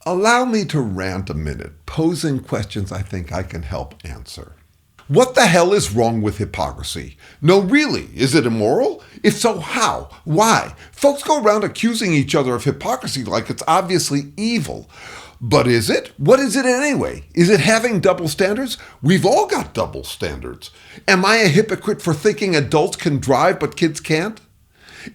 Allow me to rant a minute, posing questions I think I can help answer. What the hell is wrong with hypocrisy? No, really, is it immoral? If so, how? Why? Folks go around accusing each other of hypocrisy like it's obviously evil. But is it? What is it anyway? Is it having double standards? We've all got double standards. Am I a hypocrite for thinking adults can drive but kids can't?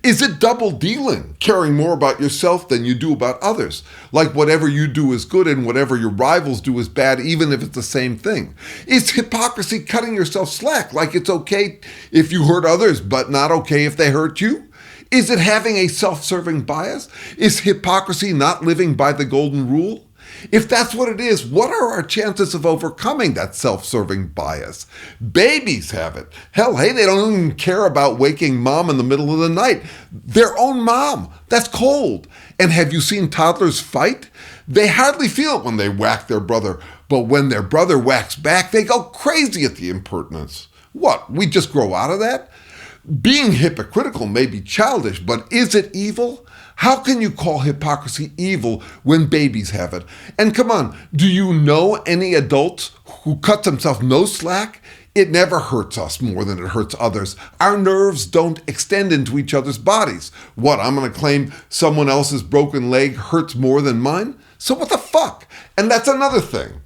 Is it double dealing, caring more about yourself than you do about others? Like whatever you do is good and whatever your rivals do is bad, even if it's the same thing? Is hypocrisy cutting yourself slack, like it's okay if you hurt others, but not okay if they hurt you? Is it having a self-serving bias? Is hypocrisy not living by the golden rule? If that's what it is, what are our chances of overcoming that self-serving bias? Babies have it. Hell, hey, they don't even care about waking mom in the middle of the night. Their own mom. That's cold. And have you seen toddlers fight? They hardly feel it when they whack their brother, but when their brother whacks back, they go crazy at the impertinence. What, we just grow out of that? Being hypocritical may be childish, but is it evil? How can you call hypocrisy evil when babies have it? And come on, do you know any adults who cut themselves no slack? It never hurts us more than it hurts others. Our nerves don't extend into each other's bodies. What, I'm going to claim someone else's broken leg hurts more than mine? So what the fuck? And that's another thing.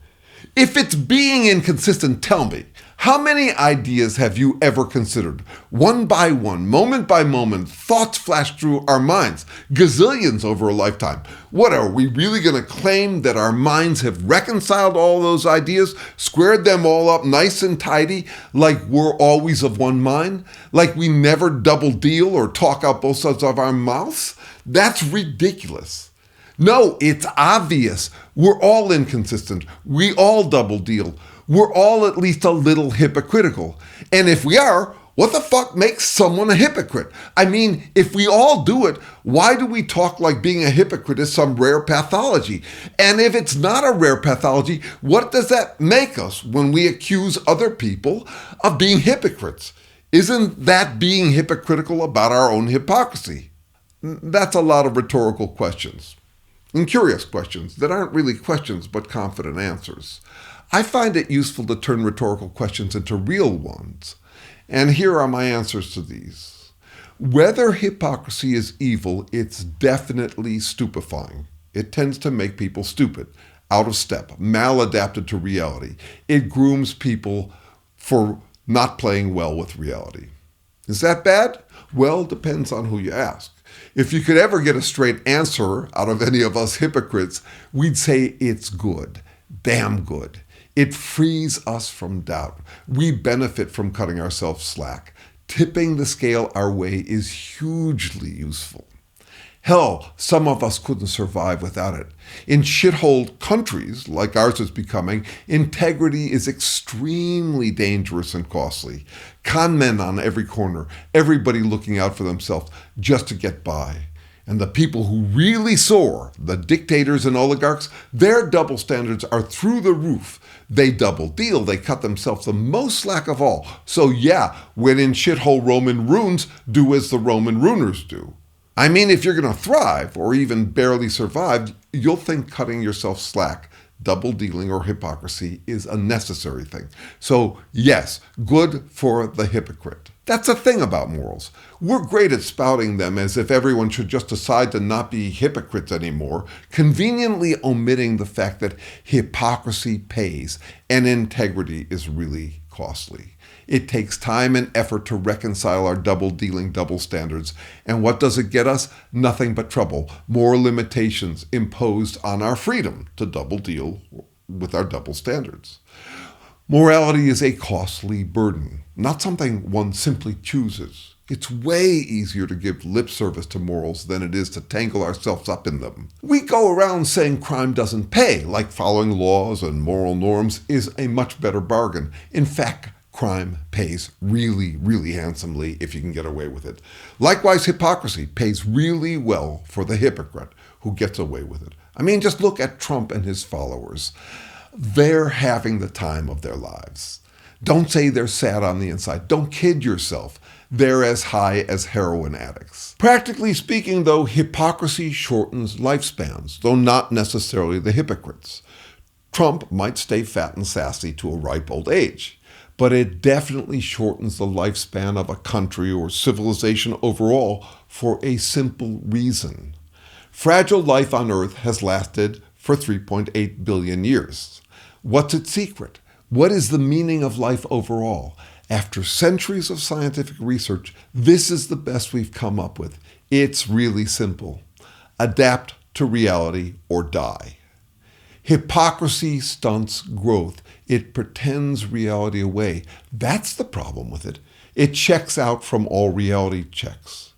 If it's being inconsistent, tell me, how many ideas have you ever considered? One by one, moment by moment, thoughts flash through our minds, gazillions over a lifetime. What, are we really going to claim that our minds have reconciled all those ideas, squared them all up nice and tidy, like we're always of one mind? Like we never double deal or talk out both sides of our mouths? That's ridiculous. No, it's obvious. We're all inconsistent. We all double deal. We're all at least a little hypocritical. And if we are, what the fuck makes someone a hypocrite? I mean, if we all do it, why do we talk like being a hypocrite is some rare pathology? And if it's not a rare pathology, what does that make us when we accuse other people of being hypocrites? Isn't that being hypocritical about our own hypocrisy? That's a lot of rhetorical questions. And curious questions that aren't really questions but confident answers. I find it useful to turn rhetorical questions into real ones. And here are my answers to these. Whether hypocrisy is evil, it's definitely stupefying. It tends to make people stupid, out of step, maladapted to reality. It grooms people for not playing well with reality. Is that bad? Well, depends on who you ask. If you could ever get a straight answer out of any of us hypocrites, we'd say it's good, damn good. It frees us from doubt. We benefit from cutting ourselves slack. Tipping the scale our way is hugely useful. Hell, some of us couldn't survive without it. In shithole countries, like ours is becoming, integrity is extremely dangerous and costly. Con men on every corner, everybody looking out for themselves just to get by. And the people who really soar, the dictators and oligarchs, their double standards are through the roof. They double deal. They cut themselves the most slack of all. So yeah, when in shithole Roman ruins, do as the Roman ruiners do. I mean, if you're going to thrive or even barely survive, you'll think cutting yourself slack, double dealing or hypocrisy is a necessary thing. So yes, good for the hypocrite. That's the thing about morals. We're great at spouting them as if everyone should just decide to not be hypocrites anymore, conveniently omitting the fact that hypocrisy pays and integrity is really costly. It takes time and effort to reconcile our double-dealing double standards. And what does it get us? Nothing but trouble. More limitations imposed on our freedom to double deal with our double standards. Morality is a costly burden, not something one simply chooses. It's way easier to give lip service to morals than it is to tangle ourselves up in them. We go around saying crime doesn't pay, like following laws and moral norms is a much better bargain. In fact, crime pays really, really handsomely if you can get away with it. Likewise, hypocrisy pays really well for the hypocrite who gets away with it. I mean, just look at Trump and his followers. They're having the time of their lives. Don't say they're sad on the inside. Don't kid yourself. they're as high as heroin addicts. Practically speaking, though, hypocrisy shortens lifespans, though not necessarily the hypocrites. Trump might stay fat and sassy to a ripe old age, but it definitely shortens the lifespan of a country or civilization overall for a simple reason. Fragile life on Earth has lasted for 3.8 billion years. What's its secret? What is the meaning of life overall? After centuries of scientific research, this is the best we've come up with. It's really simple. Adapt to reality or die. Hypocrisy stunts growth. It pretends reality away. That's the problem with it. It checks out from all reality checks.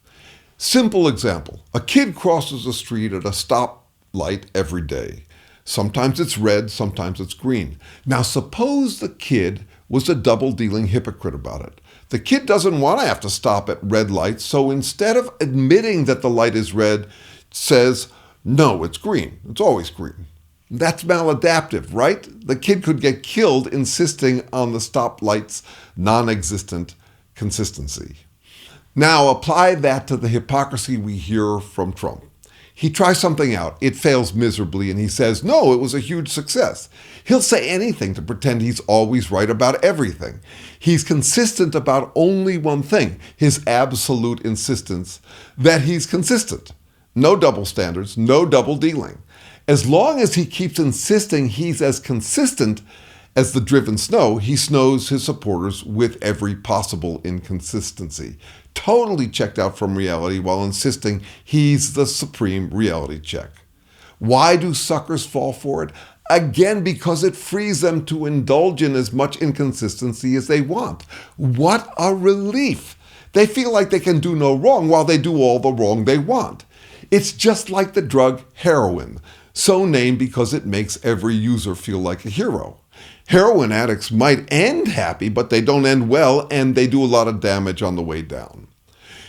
Simple example. A kid crosses the street at a stoplight every day. Sometimes it's red, sometimes it's green. Now suppose the kid was a double-dealing hypocrite about it. The kid doesn't want to have to stop at red lights, so instead of admitting that the light is red, says, no, it's green. It's always green. That's maladaptive, right? The kid could get killed insisting on the stoplight's non-existent consistency. Now apply that to the hypocrisy we hear from Trump. He tries something out, it fails miserably, and he says, no, it was a huge success. He'll say anything to pretend he's always right about everything. He's consistent about only one thing, his absolute insistence that he's consistent. No double standards, no double dealing. As long as he keeps insisting he's as consistent as the driven snow, he snows his supporters with every possible inconsistency. Totally checked out from reality while insisting he's the supreme reality check. Why do suckers fall for it? Again, because it frees them to indulge in as much inconsistency as they want. What a relief! They feel like they can do no wrong while they do all the wrong they want. It's just like the drug heroin, so named because it makes every user feel like a hero. Heroin addicts might end happy, but they don't end well, and they do a lot of damage on the way down.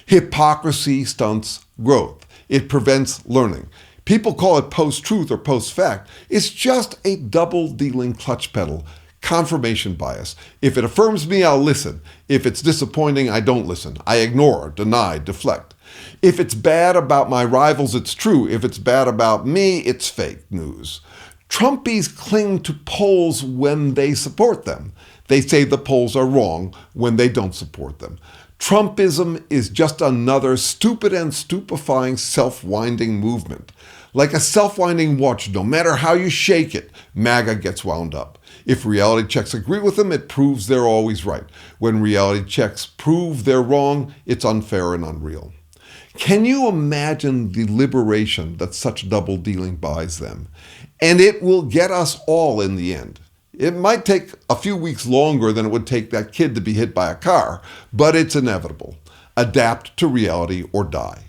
Hypocrisy stunts growth. It prevents learning. People call it post-truth or post-fact. It's just a double-dealing clutch pedal, confirmation bias. If it affirms me, I'll listen. If it's disappointing, I don't listen. I ignore, deny, deflect. If it's bad about my rivals, it's true. If it's bad about me, it's fake news. Trumpies cling to polls when they support them. They say the polls are wrong when they don't support them. Trumpism is just another stupid and stupefying self-winding movement. Like a self-winding watch, no matter how you shake it, Maga gets wound up. If reality checks agree with them, it proves they're always right. When reality checks prove they're wrong, it's unfair and unreal. Can you imagine the liberation that such double-dealing buys them? And it will get us all in the end. It might take a few weeks longer than it would take that kid to be hit by a car, but it's inevitable. Adapt to reality or die.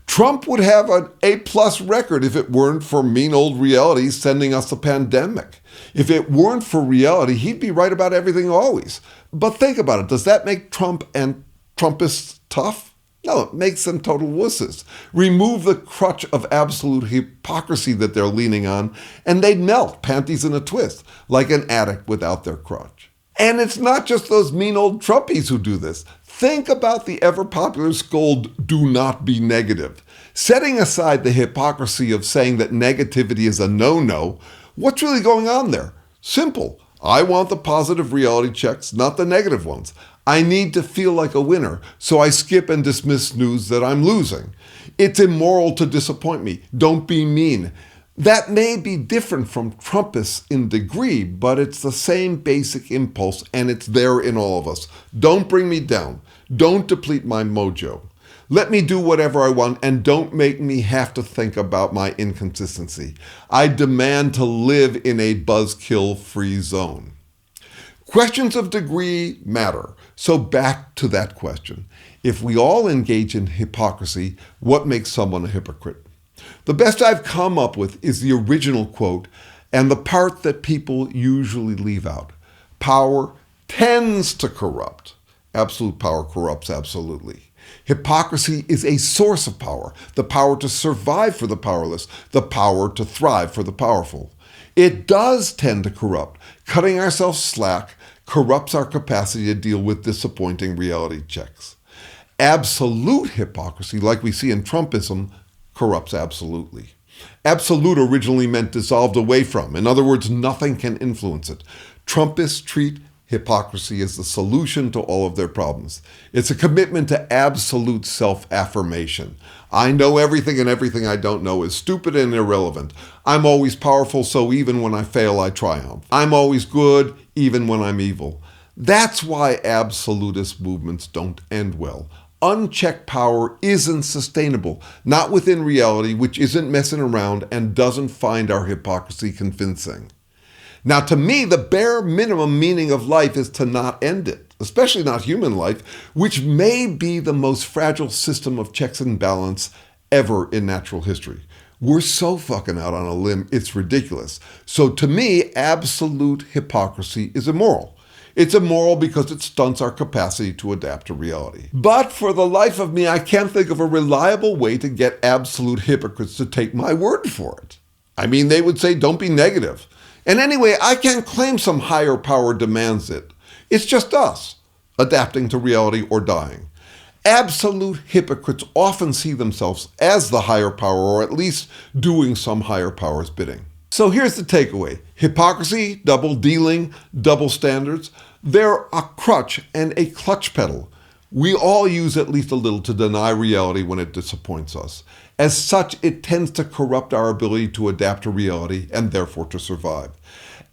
Trump would have an A+ record if it weren't for mean old reality sending us a pandemic. If it weren't for reality, he'd be right about everything always. But think about it. Does that make Trump and Trumpists tough? No, it makes them total wusses. Remove the crutch of absolute hypocrisy that they're leaning on, and they'd melt, panties in a twist, like an addict without their crutch. And it's not just those mean old Trumpies who do this. Think about the ever-popular scold, do not be negative. Setting aside the hypocrisy of saying that negativity is a no-no, what's really going on there? Simple. I want the positive reality checks, not the negative ones. I need to feel like a winner, so I skip and dismiss news that I'm losing. It's immoral to disappoint me. Don't be mean. That may be different from Trumpists in degree, but it's the same basic impulse, and it's there in all of us. Don't bring me down. Don't deplete my mojo. Let me do whatever I want, and don't make me have to think about my inconsistency. I demand to live in a buzzkill-free zone. Questions of degree matter. So back to that question. If we all engage in hypocrisy, what makes someone a hypocrite? The best I've come up with is the original quote and the part that people usually leave out. Power tends to corrupt. Absolute power corrupts absolutely. Hypocrisy is a source of power, the power to survive for the powerless, the power to thrive for the powerful. It does tend to corrupt. Cutting ourselves slack corrupts our capacity to deal with disappointing reality checks. Absolute hypocrisy, like we see in Trumpism, corrupts absolutely. Absolute originally meant dissolved away from. In other words, nothing can influence it. Trumpists treat hypocrisy as the solution to all of their problems. It's a commitment to absolute self-affirmation. I know everything, and everything I don't know is stupid and irrelevant. I'm always powerful, so even when I fail, I triumph. I'm always good, even when I'm evil. That's why absolutist movements don't end well. Unchecked power isn't sustainable, not within reality, which isn't messing around and doesn't find our hypocrisy convincing. Now, to me, the bare minimum meaning of life is to not end it, especially not human life, which may be the most fragile system of checks and balance ever in natural history. We're so fucking out on a limb, it's ridiculous. So to me, absolute hypocrisy is immoral. It's immoral because it stunts our capacity to adapt to reality. But for the life of me, I can't think of a reliable way to get absolute hypocrites to take my word for it. I mean, they would say, don't be negative. And anyway, I can't claim some higher power demands it. It's just us, adapting to reality or dying. Absolute hypocrites often see themselves as the higher power, or at least doing some higher power's bidding. So here's the takeaway. Hypocrisy, double dealing, double standards, they're a crutch and a clutch pedal. We all use at least a little to deny reality when it disappoints us. As such, it tends to corrupt our ability to adapt to reality and therefore to survive.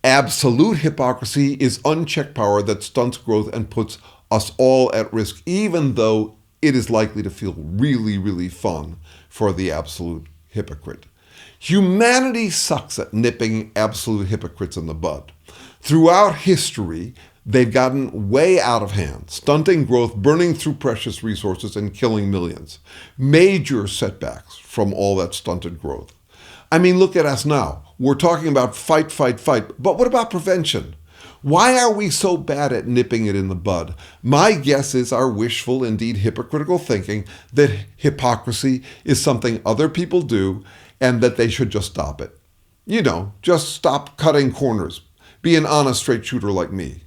Absolute hypocrisy is unchecked power that stunts growth and puts us all at risk, even though it is likely to feel really, really fun for the absolute hypocrite. Humanity sucks at nipping absolute hypocrites in the bud. Throughout history, they've gotten way out of hand, stunting growth, burning through precious resources, and killing millions. Major setbacks from all that stunted growth. I mean, look at us now. We're talking about fight, fight, fight. But what about prevention? Why are we so bad at nipping it in the bud? My guess is our wishful, indeed hypocritical thinking that hypocrisy is something other people do and that they should just stop it. You know, just stop cutting corners. Be an honest straight shooter like me.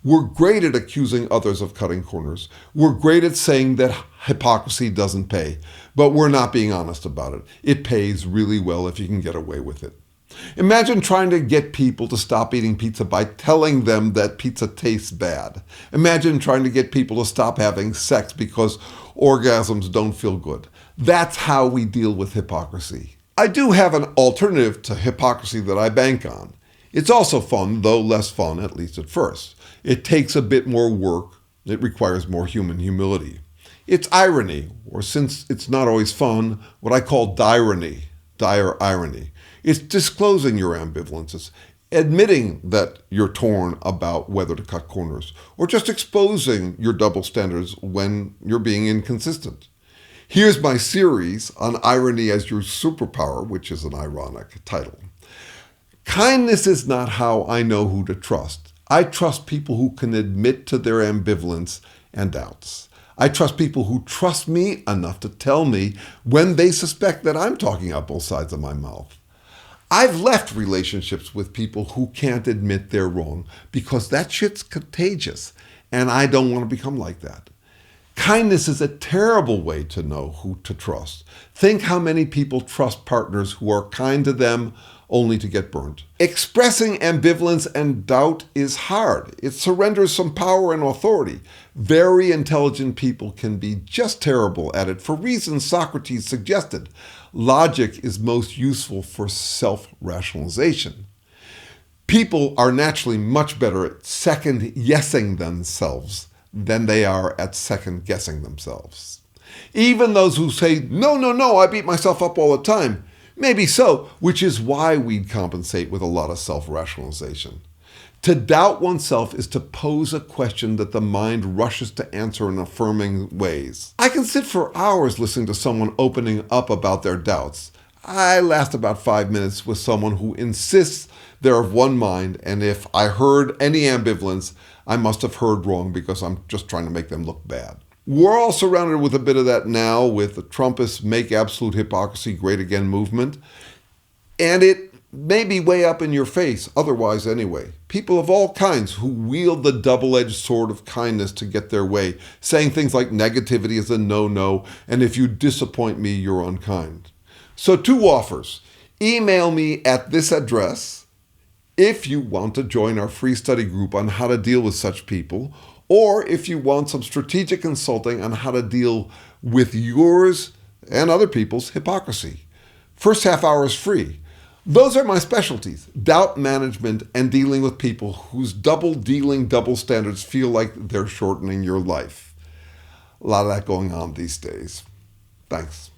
We're great at accusing others of cutting corners. We're great at saying that hypocrisy doesn't pay, but we're not being honest about it. It pays really well if you can get away with it. Imagine trying to get people to stop eating pizza by telling them that pizza tastes bad. Imagine trying to get people to stop having sex because orgasms don't feel good. That's how we deal with hypocrisy. I do have an alternative to hypocrisy that I bank on. It's also fun, though less fun, at least at first. It takes a bit more work. It requires more human humility. It's irony, or since it's not always fun, what I call dirony, dire irony. It's disclosing your ambivalences, admitting that you're torn about whether to cut corners, or just exposing your double standards when you're being inconsistent. Here's my series on irony as your superpower, which is an ironic title. Kindness is not how I know who to trust. I trust people who can admit to their ambivalence and doubts. I trust people who trust me enough to tell me when they suspect that I'm talking out both sides of my mouth. I've left relationships with people who can't admit they're wrong because that shit's contagious, and I don't want to become like that. Kindness is a terrible way to know who to trust. Think how many people trust partners who are kind to them only to get burnt. Expressing ambivalence and doubt is hard. It surrenders some power and authority. Very intelligent people can be just terrible at it for reasons Socrates suggested. Logic is most useful for self-rationalization. People are naturally much better at second-guessing themselves than they are at second-guessing themselves. Even those who say, no, I beat myself up all the time. Maybe so, which is why we'd compensate with a lot of self-rationalization. To doubt oneself is to pose a question that the mind rushes to answer in affirming ways. I can sit for hours listening to someone opening up about their doubts. I last about 5 minutes with someone who insists they're of one mind, and if I heard any ambivalence, I must have heard wrong because I'm just trying to make them look bad. We're all surrounded with a bit of that now with the Trumpist Make Absolute Hypocrisy Great Again movement. And it maybe way up in your face, otherwise anyway. People of all kinds who wield the double-edged sword of kindness to get their way, saying things like negativity is a no-no, and if you disappoint me, you're unkind. So 2 offers. Email me at this address if you want to join our free study group on how to deal with such people, or if you want some strategic consulting on how to deal with yours and other people's hypocrisy. First half hour is free. Those are my specialties: doubt management and dealing with people whose double-dealing double standards feel like they're shortening your life. A lot of that going on these days. Thanks.